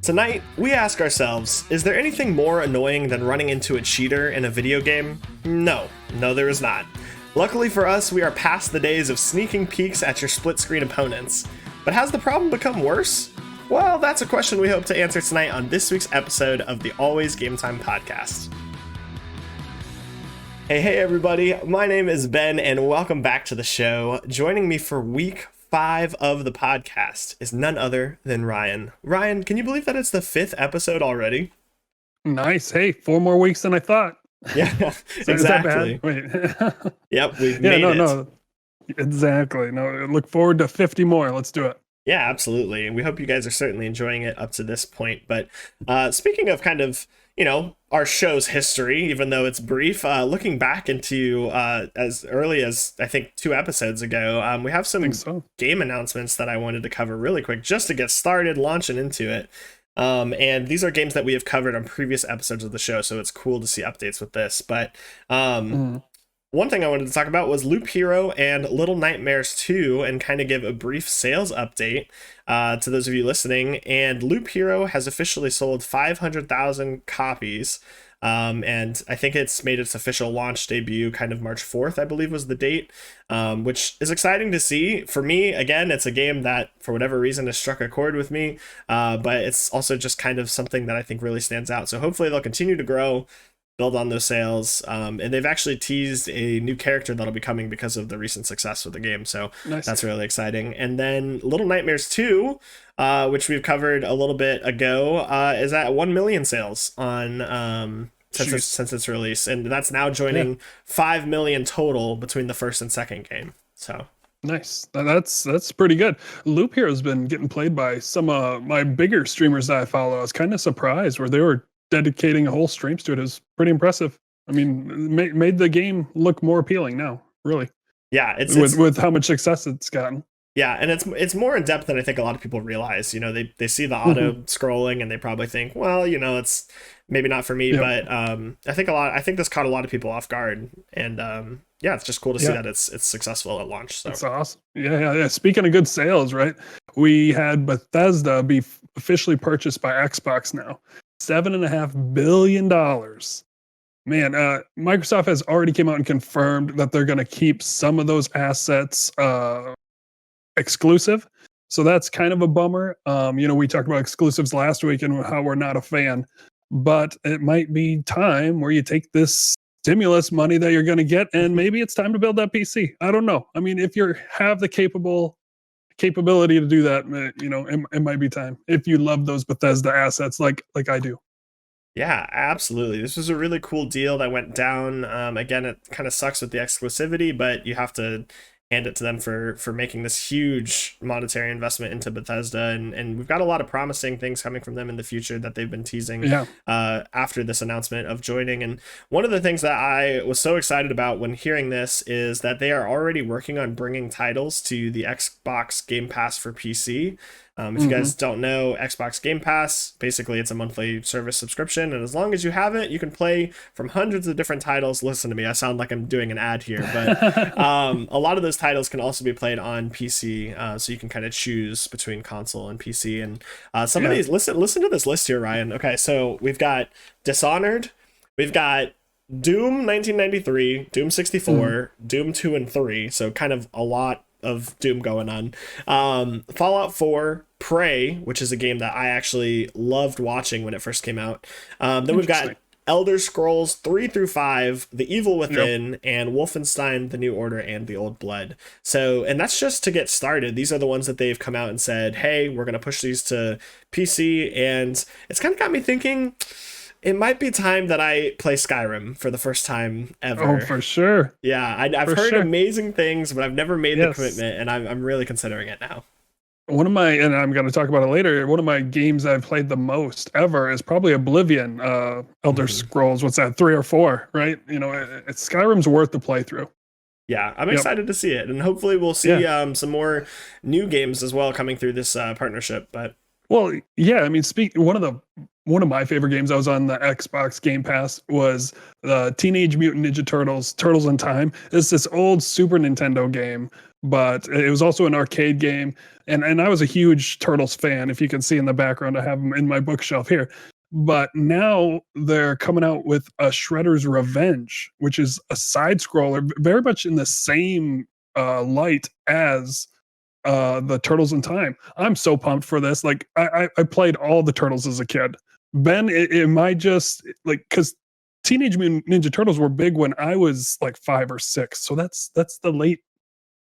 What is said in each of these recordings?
Tonight, we ask ourselves, is there anything more annoying than running into a cheater in a video game? No, there is not. Luckily for us, we are past the days of sneaking peeks at your split-screen opponents. But has the problem become worse? Well, that's a question we hope to answer tonight on this week's episode of the Always Gametime Podcast. Hey everybody, my name is Ben and welcome back to the show. Joining me for week 5 of the podcast is none other than Ryan. Ryan, can you believe that it's the 5th episode already? Nice. Hey, 4 more weeks than I thought. Yeah, So exactly. Wait. Yep, we've made it. No. Exactly. No, look forward to 50 more. Let's do it. Yeah, absolutely. And we hope you guys are certainly enjoying it up to this point. But speaking of kind of, our show's history, even though it's brief, looking back into as early as, I think, 2 episodes ago, we have some game announcements that I wanted to cover really quick just to get started launching into it. And these are games that we have covered on previous episodes of the show, so it's cool to see updates with this. But one thing I wanted to talk about was Loop Hero and Little Nightmares 2 and kind of give a brief sales update to those of you listening. And Loop Hero has officially sold 500,000 copies. And I think it's made its official launch debut kind of March 4th, I believe was the date, which is exciting to see. For me, again, it's a game that for whatever reason has struck a chord with me, but it's also just kind of something that I think really stands out. So hopefully they'll continue to grow, build on those sales, and they've actually teased a new character that'll be coming because of the recent success with the game, so nice. That's really exciting. And then Little Nightmares 2, which we've covered a little bit ago, is at 1 million sales on since its release, and that's now joining 5 million total between the first and second game. So nice. That's pretty good. Loop Hero's been getting played by some of my bigger streamers that I follow. I was kind of surprised where they were dedicating whole streams to it. Is pretty impressive. I mean, made the game look more appealing now, really. Yeah, it's with how much success it's gotten. Yeah, and it's more in depth than I think a lot of people realize. They see the auto scrolling and they probably think, well, it's maybe not for me. Yep. But I think this caught a lot of people off guard, and it's just cool to see that it's successful at launch. So that's awesome. Yeah. Speaking of good sales, right? We had Bethesda be officially purchased by Xbox now. $7.5 billion. Man, Microsoft has already came out and confirmed that they're going to keep some of those assets exclusive. So that's kind of a bummer. We talked about exclusives last week and how we're not a fan, but it might be time where you take this stimulus money that you're going to get and maybe it's time to build that PC. I don't know. I mean, if you have the capability to do that, it might be time if you love those Bethesda assets like I do. Yeah, absolutely. This was a really cool deal that went down. Again, it kind of sucks with the exclusivity, but you have to hand it to them for making this huge monetary investment into Bethesda, and we've got a lot of promising things coming from them in the future that they've been teasing after this announcement of joining. And one of the things that I was so excited about when hearing this is that they are already working on bringing titles to the Xbox Game Pass for PC. If you guys don't know, Xbox Game Pass, basically it's a monthly service subscription, and as long as you have it, you can play from hundreds of different titles. Listen to me, I sound like I'm doing an ad here, but a lot of those titles can also be played on PC, so you can kind of choose between console and PC. And some of these, listen to this list here, Ryan. Okay, so we've got Dishonored, we've got Doom 1993, Doom 64, Doom 2 and 3, so kind of a lot of Doom going on. Fallout 4, Prey, which is a game that I actually loved watching when it first came out. Then we've got Elder Scrolls 3 through 5, The Evil Within, and Wolfenstein: The New Order and The Old Blood. So, and that's just to get started. These are the ones that they've come out and said, hey, we're going to push these to PC, and it's kind of got me thinking, it might be time that I play Skyrim for the first time ever. Oh, for sure. Yeah, I've heard amazing things, but I've never made the commitment, and I'm really considering it now. And I'm going to talk about it later, one of my games I've played the most ever is probably Oblivion, Elder Scrolls, what's that, 3 or 4, right? Skyrim's worth the playthrough. Yeah, I'm excited to see it, and hopefully we'll see some more new games as well coming through this partnership. But well, yeah, I mean, one of my favorite games I was on the Xbox Game Pass was the Teenage Mutant Ninja Turtles: Turtles in Time. It's this old Super Nintendo game, but it was also an arcade game. And I was a huge Turtles fan. If you can see in the background, I have them in my bookshelf here. But now they're coming out with a Shredder's Revenge, which is a side scroller, very much in the same light as the Turtles in Time. I'm so pumped for this. Like I played all the Turtles as a kid. Ben, am I just like, because Teenage Mutant Ninja Turtles were big when I was like 5 or 6, so that's the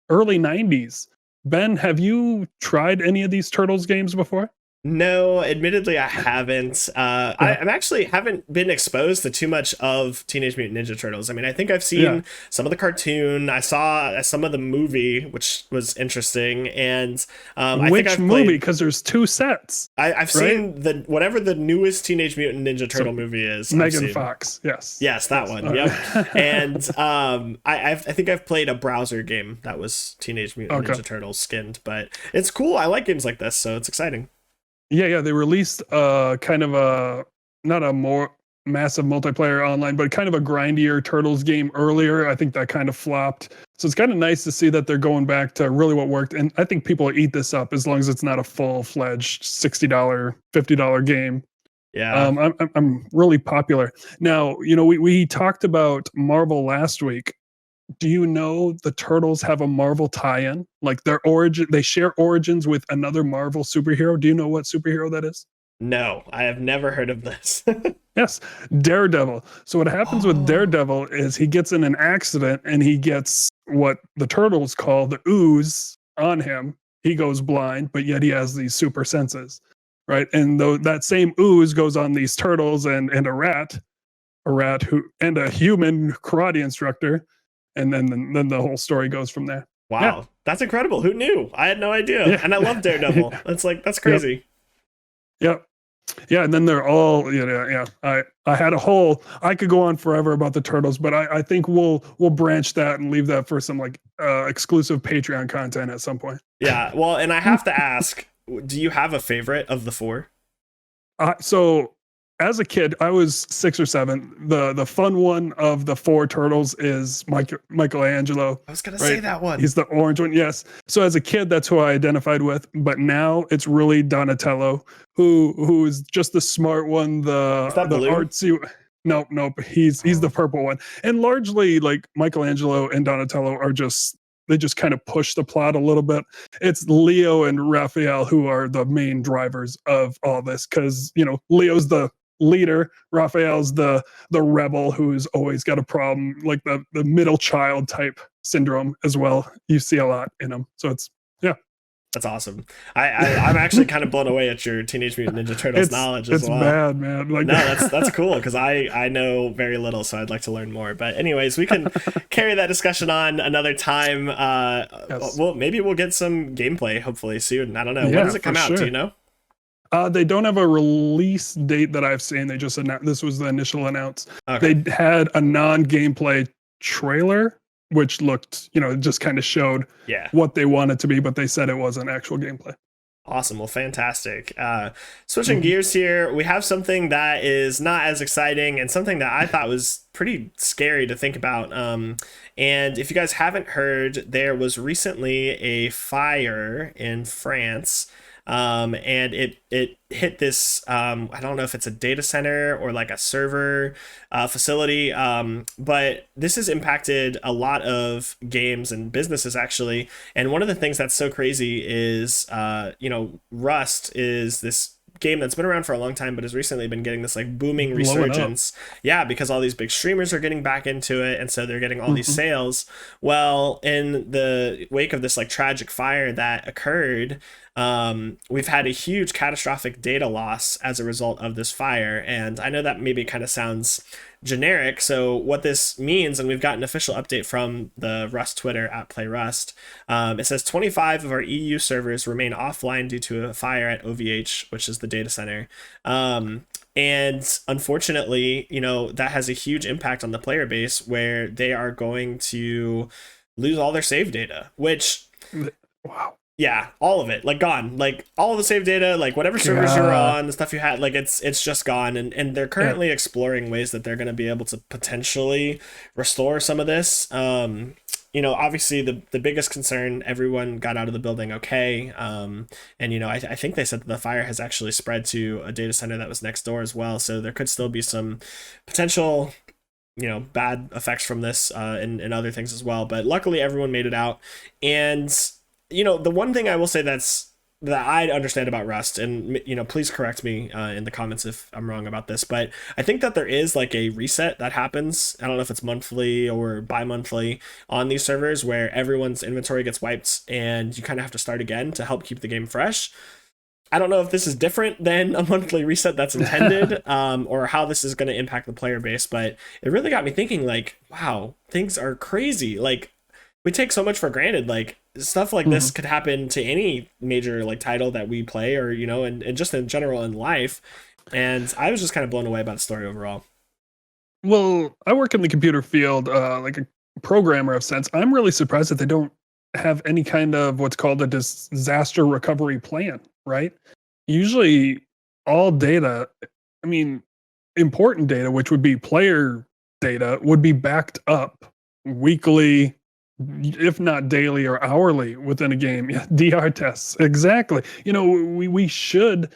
early 90s. Ben, have you tried any of these Turtles games before? No, admittedly, I haven't. Yeah. I'm actually haven't been exposed to too much of Teenage Mutant Ninja Turtles. I mean, I think I've seen Yeah. some of the cartoon. I saw some of the movie, which was interesting, and I think Which I've movie? played. Because there's 2 sets, I've right? seen the whatever the newest Teenage Mutant Ninja So Turtle movie is. I've Megan seen. Fox, yes. Yes, that Yes. one. Yep. And I think I've played a browser game that was Teenage Mutant Okay. Ninja Turtles skinned, but it's cool. I like games like this, so it's exciting. Yeah, they released kind of a not a more massive multiplayer online, but kind of a grindier Turtles game earlier. I think that kind of flopped. So it's kind of nice to see that they're going back to really what worked. And I think people will eat this up as long as it's not a full-fledged $60, $50 game. Yeah. I'm really popular. Now, we talked about Marvel last week. Do you know the Turtles have a Marvel tie-in? Like their origin, they share origins with another Marvel superhero. Do you know what superhero that is? No, I have never heard of this. Yes, Daredevil. So what happens with Oh. Daredevil is he gets in an accident and he gets what the Turtles call the ooze on him. He goes blind, but yet he has these super senses, right? And though that same ooze goes on these turtles and a rat who and a human karate instructor, and then the whole story goes from there. Yeah, Wow, that's incredible. Who knew? I had no idea. yeah, And I love Daredevil. That's yep, crazy. yep. Yeah, and then they're all yeah. I had a whole I could go on forever about the turtles, but I think we'll branch that and leave that for some like exclusive Patreon content at some point. Yeah. Well, and I have to ask, do you have a favorite of the four? So as a kid, I was 6 or 7. The fun one of the 4 turtles is Michelangelo, I was gonna say right? that one. He's the orange one, yes. So as a kid, that's who I identified with. But now it's really Donatello, who is just the smart one, Is that the blue? artsy. Nope. He's the purple one. And largely, like Michelangelo and Donatello are they just kind of push the plot a little bit. It's Leo and Raphael who are the main drivers of all this, because Leo's the leader, Raphael's the rebel who's always got a problem, like the middle child type syndrome as well. You see a lot in him, so it's That's awesome. I'm actually kind of blown away at your Teenage Mutant Ninja Turtles knowledge as it's well. bad, man. Like No, that's cool because I know very little, so I'd like to learn more. But anyways, we can carry that discussion on another time. Yes. Well, maybe we'll get some gameplay hopefully soon. I don't know. When Yeah, does it come for out? sure. Do you know? They don't have a release date that I've seen. They just announced this was the initial announce. Okay. They had a non-gameplay trailer, which looked, just kind of showed Yeah. what they wanted to be, but they said it wasn't actual gameplay. Awesome. Well, fantastic. Switching gears here, we have something that is not as exciting and something that I thought was pretty scary to think about. And if you guys haven't heard, there was recently a fire in France. And it hit this I don't know if it's a data center or like a server facility, but this has impacted a lot of games and businesses actually. And one of the things that's so crazy is Rust is this game that's been around for a long time but has recently been getting this like booming Blowing up. resurgence. Yeah, because all these big streamers are getting back into it, and so they're getting all these sales. Well, in the wake of this like tragic fire that occurred, we've had a huge catastrophic data loss as a result of this fire. And I know that maybe kind of sounds generic. So what this means, and we've got an official update from the Rust Twitter at PlayRust. It says 25 of our EU servers remain offline due to a fire at OVH, which is the data center. And unfortunately, that has a huge impact on the player base where they are going to lose all their save data, which Wow. yeah, all of it, like gone, like all of the save data, like whatever servers you're on, the stuff you had, like it's just gone. And they're currently exploring ways that they're going to be able to potentially restore some of this. obviously the biggest concern, everyone got out of the building okay. And, I think they said that the fire has actually spread to a data center that was next door as well. So there could still be some potential, bad effects from this and other things as well. But luckily, everyone made it out. And, the one thing I will say that I understand about Rust, and please correct me in the comments if I'm wrong about this, but I think that there is like a reset that happens. I don't know if it's monthly or bi-monthly on these servers where everyone's inventory gets wiped and you kind of have to start again to help keep the game fresh. I don't know if this is different than a monthly reset that's intended, or how this is going to impact the player base, but it really got me thinking, like, wow, things are crazy. Like, we take so much for granted. Like, stuff like this could happen to any major like title that we play, or and just in general in life. And I was just kind of blown away by the story overall. Well, I work in the computer field, like a programmer of sense. I'm really surprised that they don't have any kind of what's called a disaster recovery plan, right? Usually all data, I mean, important data, which would be player data, would be backed up weekly, if not daily or hourly within a game. Yeah, DR tests. Exactly. We should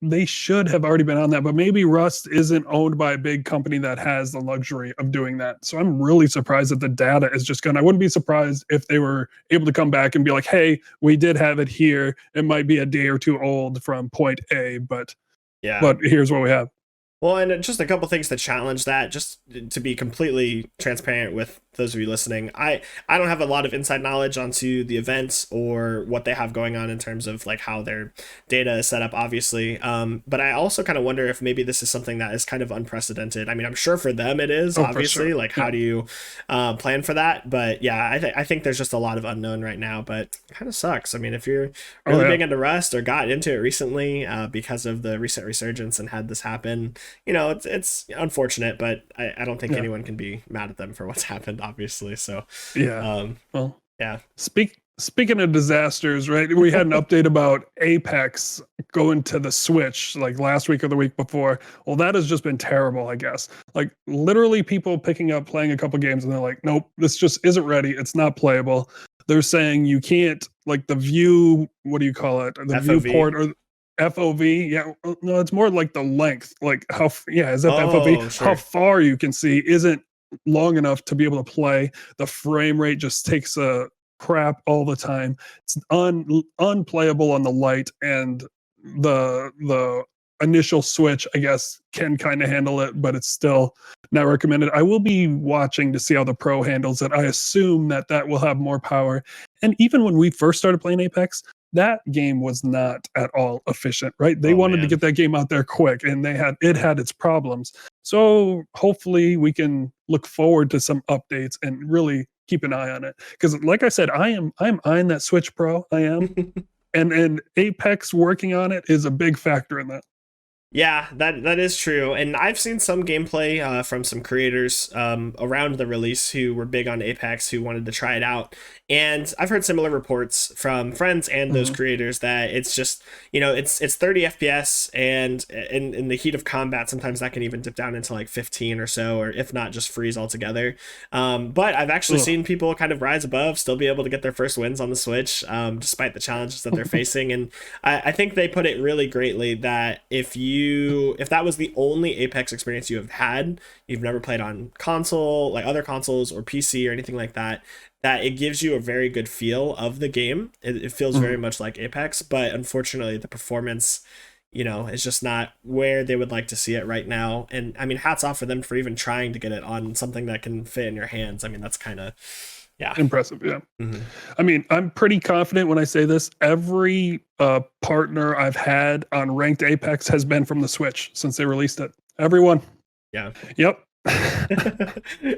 they should have already been on that, but maybe Rust isn't owned by a big company that has the luxury of doing that. So I'm really surprised that the data is just gone. I wouldn't be surprised if they were able to come back and be like, hey, we did have it here. It might be a day or two old from point A, but here's what we have. Well, and just a couple things to challenge that, just to be completely transparent with those of you listening. I don't have a lot of inside knowledge onto the events or what they have going on in terms of like how their data is set up, obviously. But I also kind of wonder if maybe this is something that is kind of unprecedented. I mean, I'm sure for them it is, obviously. Sure. Like, how do you plan for that? But yeah, I think there's just a lot of unknown right now, but it kind of sucks. I mean, if you're really big into Rust or got into it recently because of the recent resurgence and had this happen, it's unfortunate, but I don't think anyone can be mad at them for what's happened, obviously. So Speaking of disasters, right? We had an update about Apex going to the Switch like last week or the week before. Well, that has just been terrible, I guess. Like literally people playing a couple games and they're like, nope, this just isn't ready. It's not playable. They're saying you can't, like the view, what do you call it? The FOV. viewport or FOV. Yeah, no, it's more like the length. Like is that the FOV? Sure. How far you can see isn't long enough to be able to play. The frame rate just takes a crap all the time. It's unplayable on the light, and the initial Switch, I guess, can kind of handle it, but it's still not recommended. I will be watching to see how the Pro handles it. I assume that will have more power. And even when we first started playing Apex, that game was not at all efficient, right? They wanted to get that game out there quick, and it had its problems. So hopefully we can look forward to some updates and really keep an eye on it. Because like I said, I'm eyeing that Switch Pro. I am. and Apex working on it is a big factor in that. Yeah, that is true. And I've seen some gameplay from some creators around the release who were big on Apex, who wanted to try it out. And I've heard similar reports from friends and those creators that it's just, it's 30 FPS, and in the heat of combat, sometimes that can even dip down into like 15 or so, or if not just freeze altogether. But I've actually seen people kind of rise above, still be able to get their first wins on the Switch, despite the challenges that they're facing. And I think they put it really greatly that if that was the only Apex experience you have had, you've never played on console, like other consoles or PC or anything like that it gives you a very good feel of the game. It feels very much like Apex, but unfortunately the performance, is just not where they would like to see it right now. And I mean, hats off for them for even trying to get it on something that can fit in your hands. I mean, that's kind of impressive. Yeah. I mean, I'm pretty confident when I say this. Every partner I've had on ranked Apex has been from the Switch since they released it. Everyone. Yeah. Yep.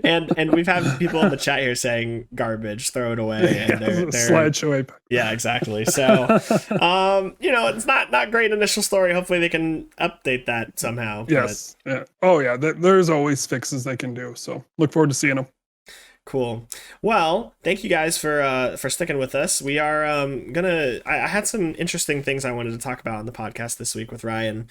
and we've had people in the chat here saying garbage, throw it away, and they're slideshow Apex. Yeah, exactly. So it's not great initial story. Hopefully they can update that somehow. Yes. Yeah. Oh yeah, there's always fixes they can do, so look forward to seeing them. Cool. Well, thank you guys for sticking with us. We are gonna. I had some interesting things I wanted to talk about on the podcast this week with Ryan.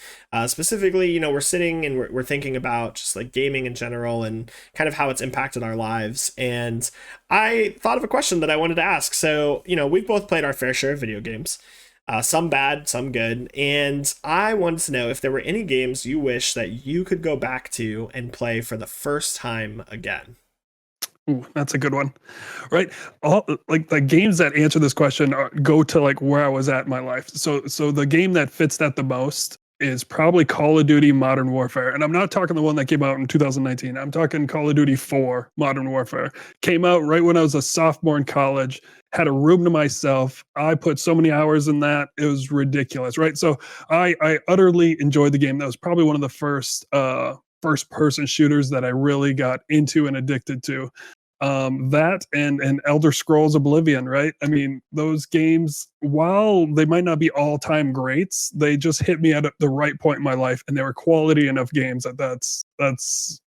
Specifically, we're sitting and we're thinking about just like gaming in general and kind of how it's impacted our lives. And I thought of a question that I wanted to ask. So, we've both played our fair share of video games. Some bad, some good. And I wanted to know if there were any games you wish that you could go back to and play for the first time again. Ooh, that's a good one, right? All like the games that answer this question go to like where I was at in my life. So the game that fits that the most is probably Call of Duty Modern Warfare, and I'm not talking the one that came out in 2019. I'm talking Call of Duty 4 Modern Warfare. Came out right when I was a sophomore in college. Had a room to myself. I put so many hours in that. It was ridiculous, right? So I utterly enjoyed the game. That was probably one of the first person shooters that I really got into and addicted to. That and Elder Scrolls Oblivion, right? I mean, those games, while they might not be all-time greats, they just hit me at the right point in my life, and they were quality enough games that's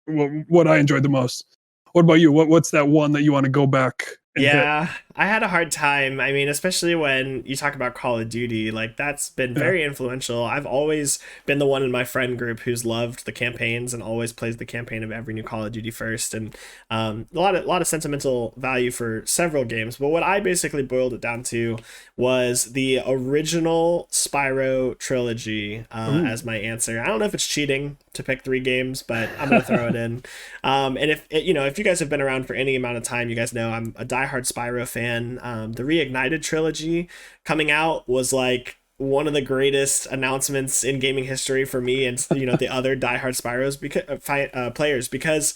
what I enjoyed the most. What about you? What's that one that you want to go back and hit? Yeah, I had a hard time. I mean, especially when you talk about Call of Duty, like that's been Yeah. very influential. I've always been the one in my friend group who's loved the campaigns and always plays the campaign of every new Call of Duty first, and a lot of sentimental value for several games. But what I basically boiled it down to was the original Spyro trilogy as my answer. I don't know if it's cheating to pick three games, but I'm gonna throw it in. And if you guys have been around for any amount of time, you guys know I'm a diehard Spyro fan. The Reignited trilogy coming out was like one of the greatest announcements in gaming history for me and the other diehard Spyros players, because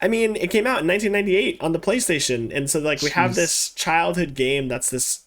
I mean it came out in 1998 on the PlayStation, and so like we have this childhood game that's this.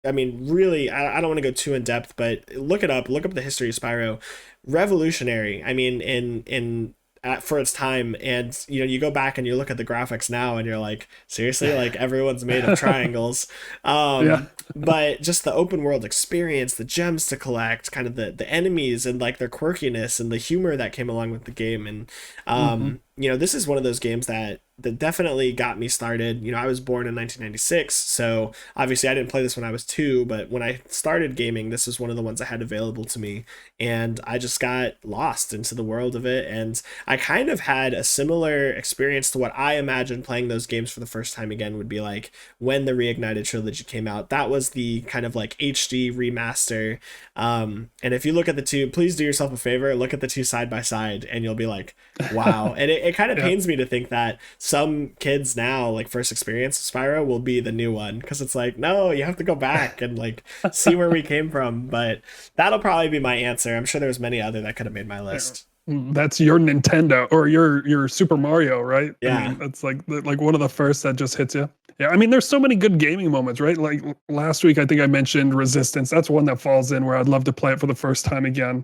I mean, really, I don't want to go too in depth, but look up the history of Spyro. Revolutionary. I mean, for its time, and you go back and you look at the graphics now and you're like, seriously, like everyone's made of triangles. Yeah. But just the open world experience, the gems to collect, kind of the enemies and like their quirkiness and the humor that came along with the game. And this is one of those games that definitely got me started. I was born in 1996, so obviously I didn't play this when I was 2, but when I started gaming, this was one of the ones I had available to me, and I just got lost into the world of it. And I kind of had a similar experience to what I imagined playing those games for the first time again would be like when the Reignited trilogy came out. That was the kind of like HD remaster. And if you look at the two, please do yourself a favor, look at the two side by side, and you'll be like, wow. And it kind of pains me to think that some kids now, like first experience of Spyro will be the new one, because it's like, no, you have to go back and like see where we came from. But that'll probably be my answer. I'm sure there's many other that could have made my list. That's your Nintendo or your Super Mario, right? Yeah. I mean, that's like one of the first that just hits you. Yeah, I mean, there's so many good gaming moments, right? Like last week, I think I mentioned Resistance. That's one that falls in where I'd love to play it for the first time again.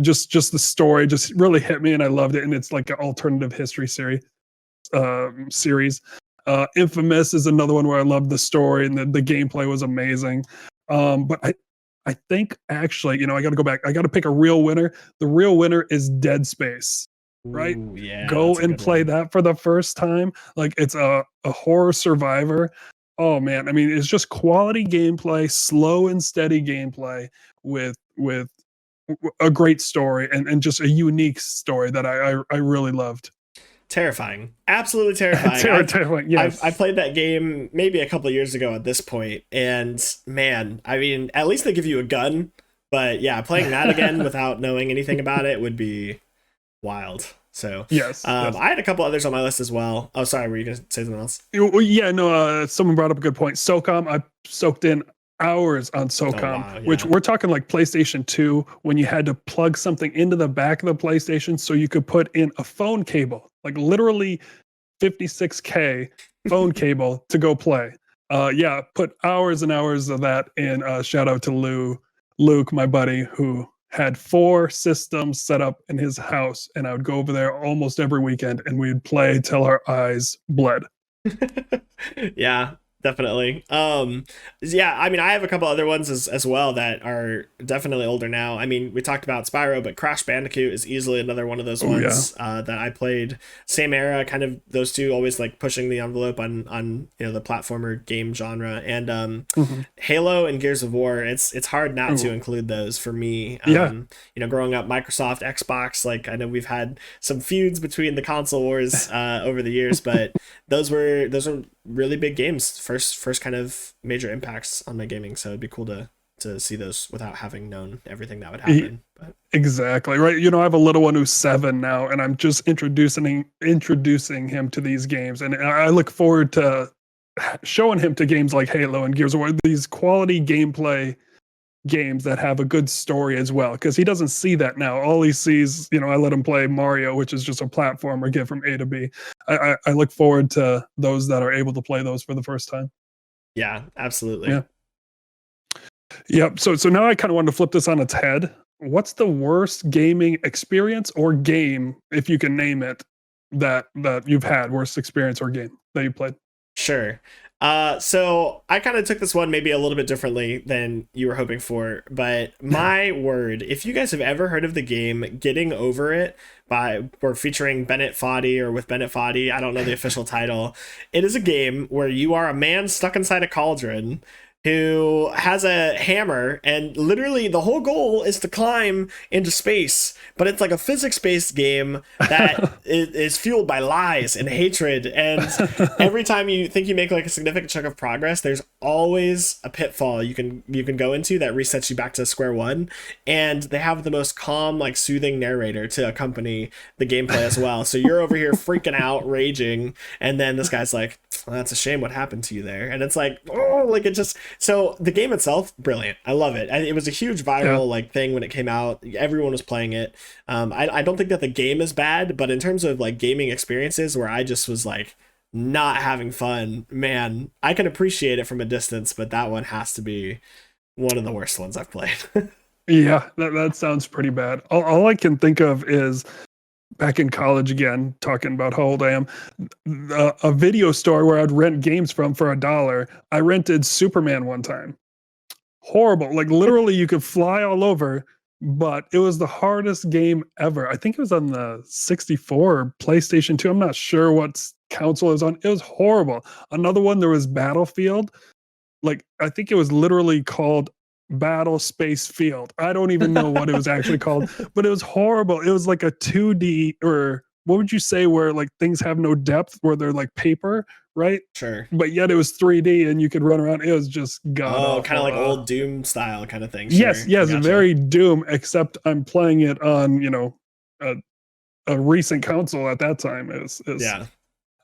Just the story just really hit me, and I loved it. And it's like an alternative history series. Infamous is another one where I loved the story and the gameplay was amazing. But I think actually, I got to go back. I got to pick a real winner. The real winner is Dead Space, right? Ooh, yeah, Go and play that for the first time. Like it's a horror survivor. Oh man, I mean, it's just quality gameplay, slow and steady gameplay with a great story and just a unique story that I really loved. Terrifying, absolutely terrifying. Terrifying, yes. I played that game maybe a couple of years ago at this point, and man, I mean, at least they give you a gun. But yeah, playing that again without knowing anything about it would be wild. So yes. I had a couple others on my list as well. Oh, sorry, were you gonna say something else? Yeah, no. Someone brought up a good point. SOCOM, I soaked in hours on SOCOM, wow, yeah. which we're talking like PlayStation 2 when you had to plug something into the back of the PlayStation so you could put in a phone cable, like literally 56K phone cable to go play. Yeah, put hours and hours of that in. Shout out to Luke, my buddy, who had 4 systems set up in his house, and I would go over there almost every weekend and we'd play till our eyes bled. Yeah. Definitely. Yeah, I mean, I have a couple other ones as well that are definitely older now. I mean, we talked about Spyro, but Crash Bandicoot is easily another one of those Oh yeah. ones that I played. Same era, kind of those two always like pushing the envelope on the platformer game genre. And Hmm. Halo and Gears of War, it's hard not to Ooh, include those for me. yeah. Growing up, Microsoft, Xbox, like I know we've had some feuds between the console wars over the years, but those are really big games. First kind of major impacts on my gaming. So it'd be cool to see those without having known everything that would E- happen. But Exactly right. I have a little one who's 7 now, and I'm just introducing him to these games, and I look forward to showing him to games like Halo and Gears of War, these quality gameplay games that have a good story as well. Because he doesn't see that now. All he sees, I let him play Mario, which is just a platformer, get from A to B. I look forward to those that are able to play those for the first time. yeah, absolutely. Yeah. Yep. So now I kind of wanted to flip this on its head. What's the worst gaming experience or game, if you can name it, that you've had? Worst experience or game that you played? Sure. So I kind of took this one maybe a little bit differently than you were hoping for, but my word, if you guys have ever heard of the game Getting Over It or featuring Bennett Foddy or with Bennett Foddy, I don't know the official title. It is a game where you are a man stuck inside a cauldron who has a hammer, and literally the whole goal is to climb into space, but it's like a physics-based game that is fueled by lies and hatred, and every time you think you make like a significant chunk of progress, there's always a pitfall you can go into that resets you back to square one. And they have the most calm, like soothing narrator to accompany the gameplay as well, so you're over here freaking out, raging, and then this guy's like, well, that's a shame what happened to you there. And it's like, oh, like it just, so the game itself, brilliant. I love it. It was a huge viral like thing when it came out. Everyone was playing it. I don't think that the game is bad, but in terms of like gaming experiences where I just was like not having fun, man, I can appreciate it from a distance, but that one has to be one of the worst ones I've played. Yeah, that sounds pretty bad. All I can think of is back in college again, talking about how old I am, a video store where I'd rent games from for $1. I rented Superman one time. Horrible. Like literally you could fly all over, but it was the hardest game ever. I think it was on the 64 or PlayStation 2. I'm not sure what console it was on. It was horrible. Another one, there was Battlefield. Like I think it was literally called Battle Space Field. I don't even know what it was actually called, but it was horrible. It was like a 2D, or what would you say, where like things have no depth, where they're like paper, right? Sure. But yet it was 3D and you could run around. It was just god Oh, kind of awful. like old Doom style kind of thing. Yes, Sure. I yes, gotcha. very Doom, except I'm playing it on, a, a recent console at that time. Is Yeah.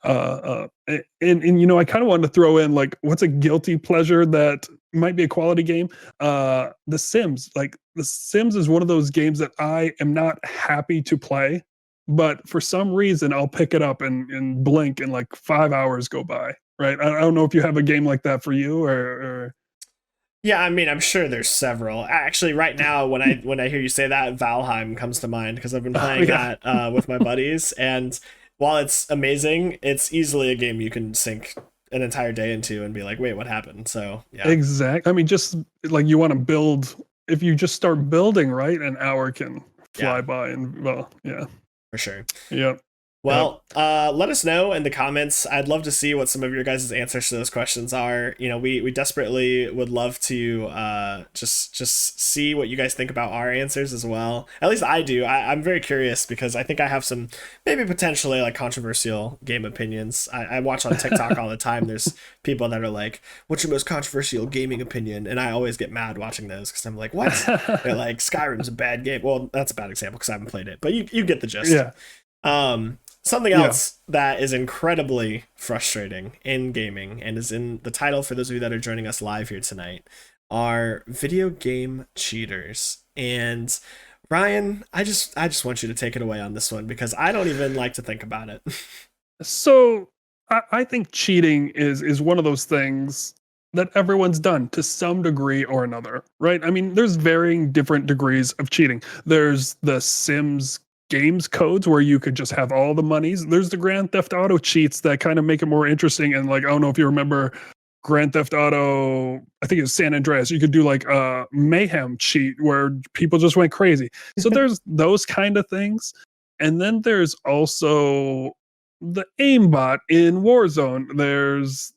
and I kind of wanted to throw in like, what's a guilty pleasure that might be a quality game? The Sims. Like The Sims is one of those games that I am not happy to play, but for some reason I'll pick it up and blink and like 5 hours go by. Right. I don't know if you have a game like that for you or Yeah, I mean, I'm sure there's several. Actually, right now, when I hear you say that, Valheim comes to mind because I've been oh playing yeah. that with my buddies, and while it's amazing, it's easily a game you can sink an entire day into and be like, wait, what happened? So yeah, Exact. I mean, just like you want to build, if you just start building, right, an hour can fly yeah, by. And well, yeah. for sure. Yep. Yep. Well, let us know in the comments. I'd love to see what some of your guys' answers to those questions are. We desperately would love to just see what you guys think about our answers as well. At least I do. I'm very curious because I think I have some maybe potentially like controversial game opinions. I watch on TikTok all the time. There's people that are like, "What's your most controversial gaming opinion?" And I always get mad watching those because I'm like, "What?" They're like, "Skyrim's a bad game." Well, that's a bad example because I haven't played it, but you get the gist. Yeah. Something Yeah. else that is incredibly frustrating in gaming and is in the title for those of you that are joining us live here tonight are video game cheaters. And Ryan, I just want you to take it away on this one because I don't even like to think about it. So I think cheating is one of those things that everyone's done to some degree or another, right? I mean, there's varying different degrees of cheating. There's the Sims games codes where you could just have all the monies. There's the Grand Theft Auto cheats that kind of make it more interesting. And like, I don't know if you remember Grand Theft Auto, I think it was San Andreas. You could do like a mayhem cheat where people just went crazy. So there's those kind of things. And then there's also the aimbot in Warzone. There's,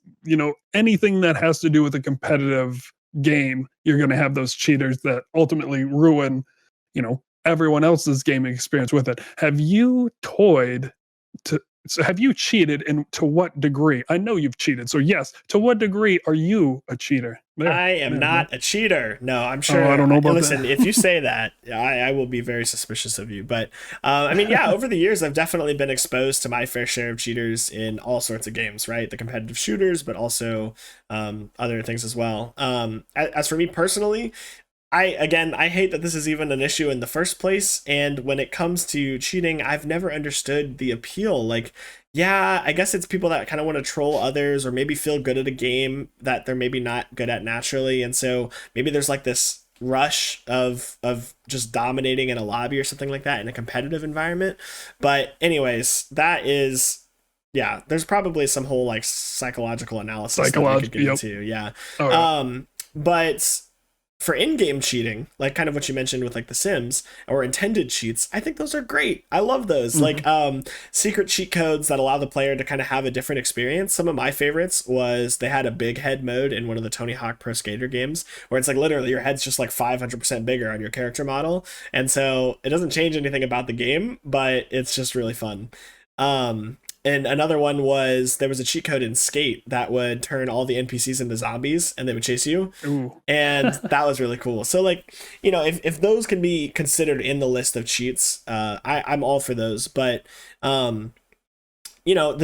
anything that has to do with a competitive game, you're going to have those cheaters that ultimately ruin, everyone else's gaming experience with it. Have you toyed so have you cheated, and to what degree? I know you've cheated. So yes, to what degree are you a cheater? I am not a cheater. No, I'm sure. I don't know about listen, that. if you say that, I will be very suspicious of you. But yeah, over the years, I've definitely been exposed to my fair share of cheaters in all sorts of games, right? The competitive shooters, but also other things as well. As for me personally, I hate that this is even an issue in the first place. And when it comes to cheating, I've never understood the appeal. Like, yeah, I guess it's people that kind of want to troll others or maybe feel good at a game that they're maybe not good at naturally. And so maybe there's like this rush of just dominating in a lobby or something like that in a competitive environment. But anyways, yeah, there's probably some whole like psychological analysis that we could get into. Yeah. Oh, yeah. But for in-game cheating, like kind of what you mentioned with like The Sims or intended cheats, I think those are great. I love those. Like secret cheat codes that allow the player to kind of have a different experience. Some of my favorites was they had a big head mode in one of the Tony Hawk Pro Skater games where it's like literally your head's just like 500% bigger on your character model. And so it doesn't change anything about the game, but it's just really fun. And another one was there was a cheat code in Skate that would turn all the NPCs into zombies and they would chase you. Ooh. And that was really cool. So like, if those can be considered in the list of cheats, I'm all for those. But, the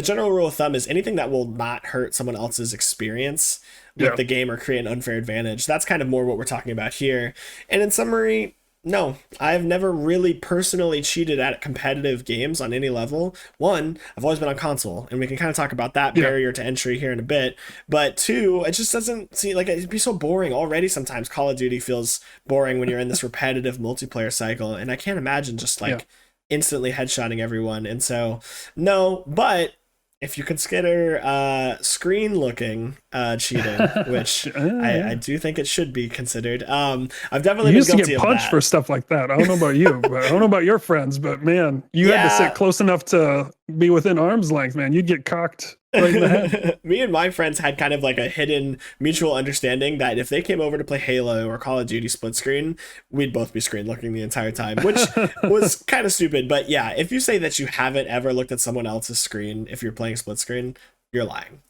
general rule of thumb is anything that will not hurt someone else's experience with the game or create an unfair advantage. That's kind of more what we're talking about here. And in summary, no, I've never really personally cheated at competitive games on any level. One, I've always been on console, and we can kind of talk about that barrier to entry here in a bit. But two, it just doesn't seem like it'd be so boring already. Sometimes Call of Duty feels boring when you're in this repetitive multiplayer cycle, and I can't imagine just like instantly headshotting everyone. And so, no, but if you consider screen looking cheating, which I do think it should be considered. I've definitely been guilty of that. You used to get punched for stuff like that. I don't know about you, but I don't know about your friends, but man, you had to sit close enough to be within arm's length, man. You'd get cocked right in the head. Me and my friends had kind of like a hidden mutual understanding that if they came over to play Halo or Call of Duty split screen, we'd both be screen looking the entire time, which was kind of stupid. But yeah, if you say that you haven't ever looked at someone else's screen if you're playing split screen, you're lying.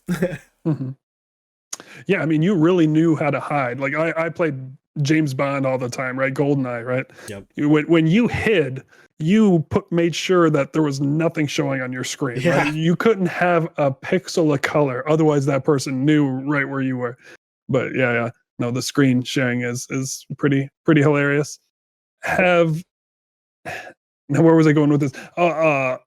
Yeah, I mean, you really knew how to hide. Like I played James Bond all the time, right? GoldenEye, right? Yep. When you hid, you made sure that there was nothing showing on your screen. Yeah. Right? You couldn't have a pixel of color, otherwise that person knew right where you were. But yeah, no, the screen sharing is pretty hilarious. Now, where was I going with this?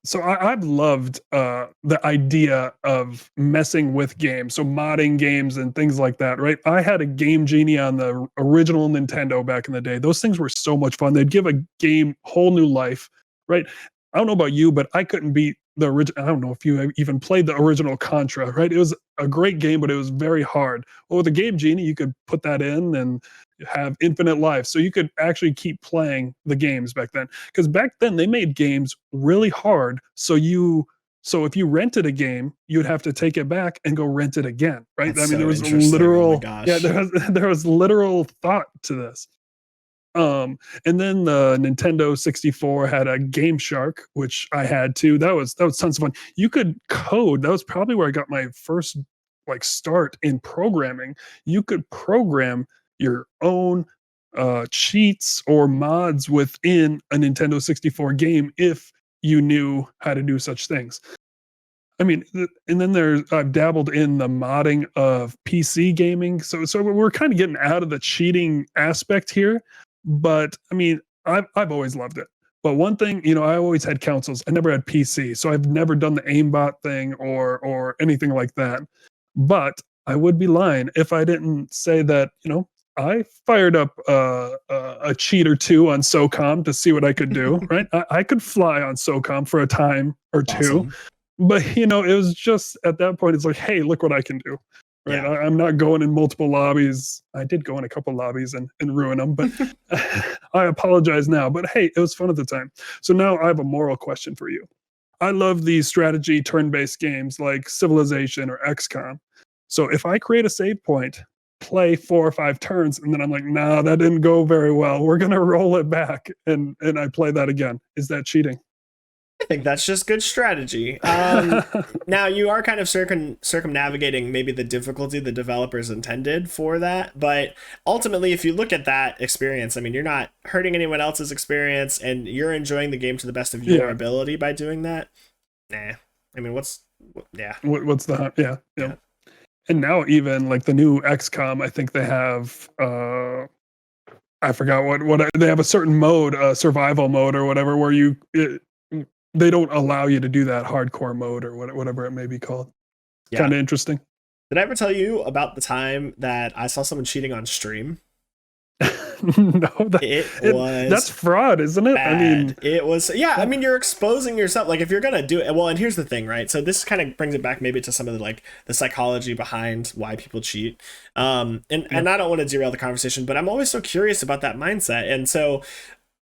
So I've loved the idea of messing with games, so modding games and things like that, right? I had a Game Genie on the original Nintendo back in the day. Those things were so much fun. They'd give a game whole new life, right? I don't know about you, but I couldn't beat the original. I don't know if you even played the original Contra, right? It was a great game, but it was very hard. Well, with the Game Genie, you could put that in and have infinite life. So you could actually keep playing the games back then. Because back then they made games really hard. So if you rented a game, you'd have to take it back and go rent it again, right? That's there was literal, there was literal thought to this. And then the Nintendo 64 had a Game Shark, which I had too. That was tons of fun. You could code. That was probably where I got my first start in programming. You could program your own cheats or mods within a Nintendo 64 game if you knew how to do such things. I mean, and then I've dabbled in the modding of PC gaming. So we're kind of getting out of the cheating aspect here. But I mean, I've always loved it. But one thing, I always had consoles. I never had PC, so I've never done the aimbot thing or anything like that. But I would be lying if I didn't say that, I fired up a cheat or two on SOCOM to see what I could do. Right, I could fly on SOCOM for a time or two. Awesome. But it was just at that point, it's like, hey, look what I can do. right? Yeah. I'm not going in multiple lobbies. I did go in a couple lobbies and ruin them, but I apologize now. But hey, it was fun at the time. So now I have a moral question for you. I love these strategy turn-based games like Civilization or XCOM. So if I create a save point, play 4 or 5 turns, and then I'm like, nah, that didn't go very well. We're gonna roll it back, and I play that again. Is that cheating? I think that's just good strategy. Now you are kind of circumnavigating maybe the difficulty the developers intended for that, but ultimately, if you look at that experience, I mean, you're not hurting anyone else's experience, and you're enjoying the game to the best of your Yeah. ability by doing that. Nah, I mean, yeah, What's the yeah, yeah. yeah, And now even like the new XCOM, I think they have I forgot what they have a certain mode, survival mode or whatever, where they don't allow you to do that hardcore mode or whatever it may be called. yeah. Kind of interesting. Did I ever tell you about the time that I saw someone cheating on stream? No, that's It was fraud, isn't it? I mean, bad. It was, yeah. I mean, you're exposing yourself. Like, if you're gonna do it, well, and here's the thing, right? So this kind of brings it back maybe to some of the like the psychology behind why people cheat. And I don't want to derail the conversation, but I'm always so curious about that mindset. And so,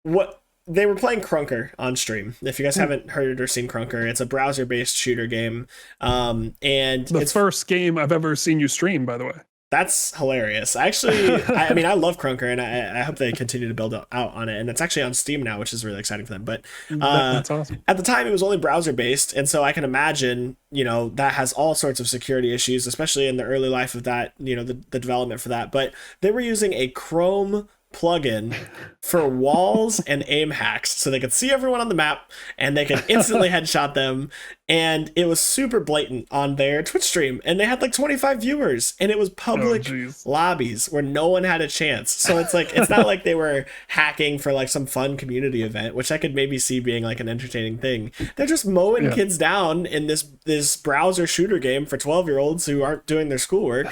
what they were playing Cronker on stream. If you guys haven't heard or seen Cronker, it's a browser-based shooter game. And the it's first game I've ever seen you stream, by the way. That's hilarious. Actually, I mean, I love Cronker, and I hope they continue to build out on it. And it's actually on Steam now, which is really exciting for them. But That's awesome. at the time, it was only browser based, and so I can imagine, that has all sorts of security issues, especially in the early life of that, the development for that. But they were using a Chrome plugin for walls and aim hacks, so they could see everyone on the map and they could instantly headshot them. And it was super blatant on their Twitch stream, and they had like 25 viewers, and it was public lobbies where no one had a chance. So it's like, it's not like they were hacking for like some fun community event, which I could maybe see being like an entertaining thing. They're just mowing kids down in this browser shooter game for 12-year-olds who aren't doing their schoolwork.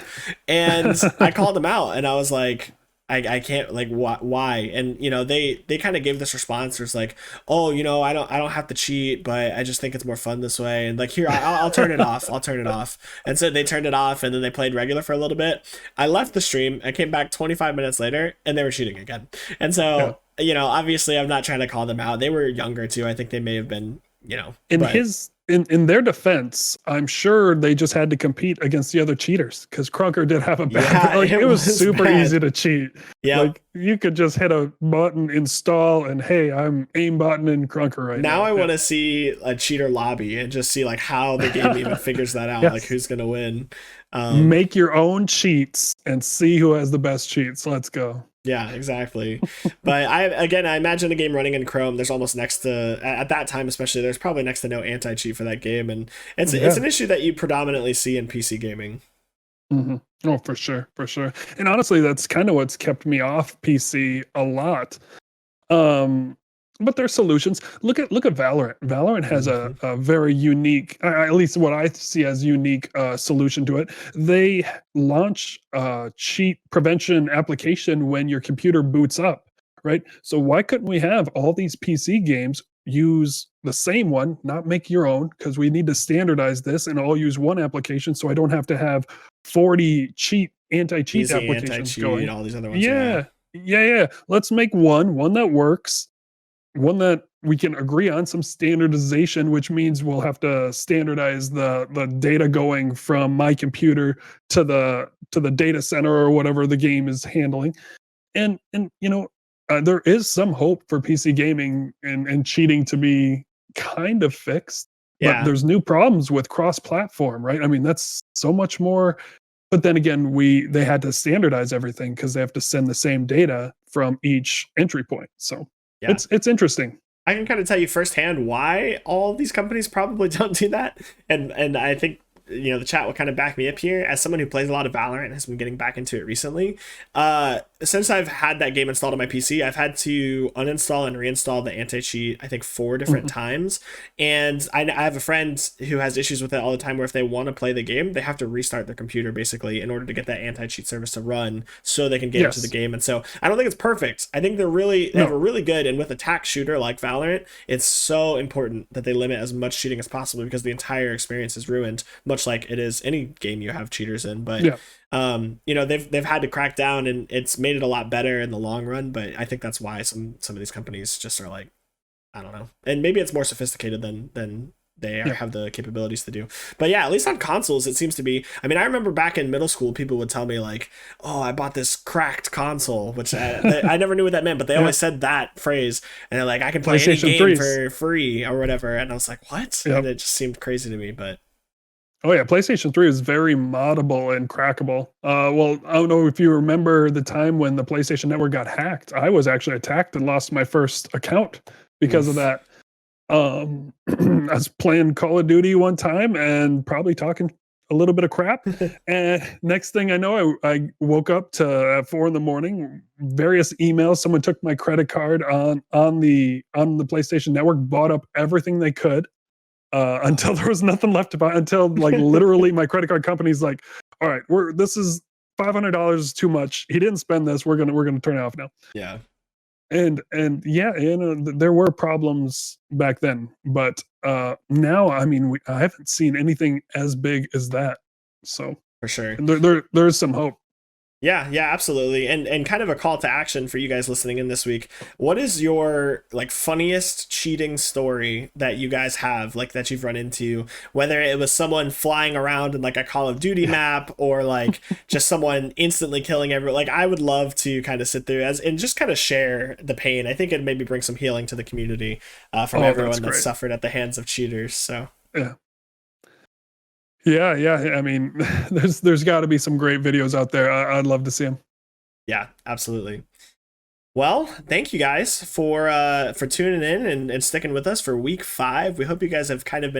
And I called them out, and I was like, I can't, like, why? And they kind of gave this response where it's like, oh, I don't have to cheat, but I just think it's more fun this way, and like, here, I'll turn it off. I'll turn it off. And so they turned it off, and then they played regular for a little bit. I left the stream. I came back 25 minutes later, and they were cheating again. And so obviously I'm not trying to call them out. They were younger too. I think they may have been, in their defense, I'm sure they just had to compete against the other cheaters, because Cronker did have a bad. It was super bad. Easy to cheat. Yeah, like you could just hit a button, install, and hey, I'm aimbotting in Cronker right now. Now I want to see a cheater lobby and just see like how the game even figures that out, like who's gonna win. Make your own cheats and see who has the best cheats. Let's go. Yeah, exactly. But I imagine the game running in Chrome. There's almost next to, at that time especially, there's probably next to no anti-cheat for that game, and it's an issue that you predominantly see in PC gaming. Mm-hmm. Oh, for sure. And honestly, that's kind of what's kept me off PC a lot. But there's solutions. Look at Valorant. Valorant has a very unique, at least what I see as unique solution to it. They launch a cheat prevention application when your computer boots up, right? So why couldn't we have all these PC games use the same one, not make your own, because we need to standardize this and all use one application, so I don't have to have 40 anti-cheat applications anti-cheat, going. all these other ones. Yeah. Let's make one that works. One that we can agree on, some standardization, which means we'll have to standardize the data going from my computer to the data center or whatever the game is handling. And there is some hope for PC gaming and cheating to be kind of fixed. But there's new problems with cross-platform, right? I mean, that's so much more. But then again, they had to standardize everything because they have to send the same data from each entry point. So it's interesting. I can kind of tell you firsthand why all these companies probably don't do that, and I think the chat will kind of back me up here as someone who plays a lot of Valorant and has been getting back into it recently. Since I've had that game installed on my PC, I've had to uninstall and reinstall the anti-cheat, I think 4 different times. And I have a friend who has issues with it all the time, where if they want to play the game, they have to restart their computer basically in order to get that anti-cheat service to run so they can get into the game. And so I don't think it's perfect. I think they have a really good, and with a tac shooter like Valorant, it's so important that they limit as much cheating as possible, because the entire experience is ruined much much like it is any game you have cheaters in, but Yeah. you know, they've had to crack down, and it's made it a lot better in the long run. But I think that's why some of these companies just are like, I don't know, and maybe it's more sophisticated than they Yeah. have the capabilities to do. But yeah, at least on consoles, it seems to be. I mean, I remember back in middle school, people would tell me like, "Oh, I bought this cracked console," which I never knew what that meant, but they Yeah. always said that phrase, and they're like, "I can play any PlayStation game 3s. for free or whatever," and I was like, "What?" Yep. And it just seemed crazy to me, but. Oh yeah, PlayStation 3 is very moddable and crackable. Well, I don't know if you remember the time when the PlayStation Network got hacked. I was actually attacked and lost my first account because of that. I was playing Call of Duty one time and probably talking a little bit of crap. And next thing I know, I woke up to at 4 a.m, various emails. Someone took my credit card on the PlayStation Network, bought up everything they could. Until there was nothing left to buy, until like literally my credit card company's like, all right, this is $500 too much. He didn't spend this. We're gonna turn it off now. Yeah. And yeah, you know, there were problems back then, but now, I mean, I haven't seen anything as big as that. So For sure. there's some hope. Yeah, absolutely. And kind of a call to action for you guys listening in this week. What is your like funniest cheating story that you guys have, like that you've run into, whether it was someone flying around in like a Call of Duty map or like just someone instantly killing everyone? Like I would love to kind of sit through and just kind of share the pain. I think it maybe bring some healing to the community from everyone that's suffered at the hands of cheaters. So yeah. Yeah. I mean, there's got to be some great videos out there. I'd love to see them. Yeah, absolutely. Well, thank you guys for tuning in and sticking with us for week 5. We hope you guys have kind of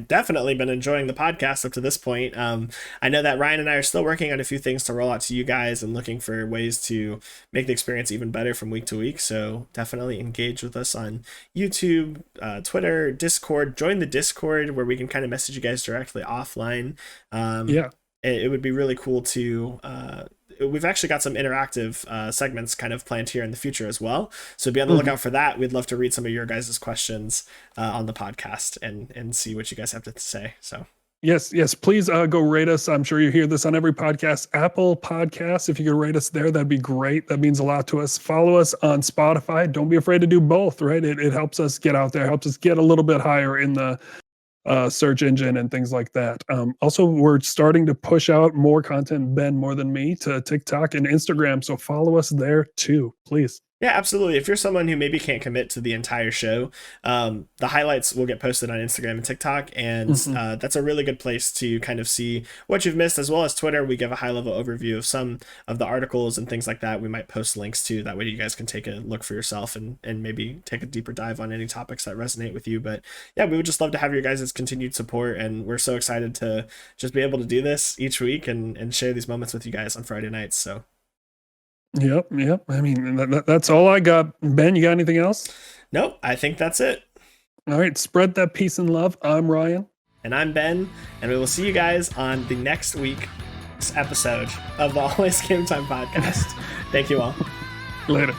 definitely been enjoying the podcast up to this point. I know that Ryan and I are still working on a few things to roll out to you guys and looking for ways to make the experience even better from week to week. So definitely engage with us on YouTube, Twitter, Discord. Join the Discord where we can kind of message you guys directly offline. Yeah. It would be really cool to we've actually got some interactive segments kind of planned here in the future as well, so be on the lookout for that. We'd love to read some of your guys' questions on the podcast and see what you guys have to say. So yes, please go rate us. I'm sure you hear this on every podcast. Apple Podcasts, if you could rate us there, that'd be great. That means a lot to us. Follow us on Spotify. Don't be afraid to do both, right? It helps us get out there, helps us get a little bit higher in the search engine and things like that. Also, we're starting to push out more content, Ben more than me, to TikTok and Instagram. So follow us there too, please. Yeah, absolutely. If you're someone who maybe can't commit to the entire show, the highlights will get posted on Instagram and TikTok, and that's a really good place to kind of see what you've missed, as well as Twitter. We give a high-level overview of some of the articles and things like that. We might post links to that way you guys can take a look for yourself and maybe take a deeper dive on any topics that resonate with you. But yeah, we would just love to have your guys' continued support, and we're so excited to just be able to do this each week and share these moments with you guys on Friday nights. So Yep. I mean, that's all I got. Ben, you got anything else? Nope, I think that's it. All right, spread that peace and love. I'm Ryan. And I'm Ben, and we will see you guys on the next week's episode of the Always Gametime Podcast. Thank you all. Later.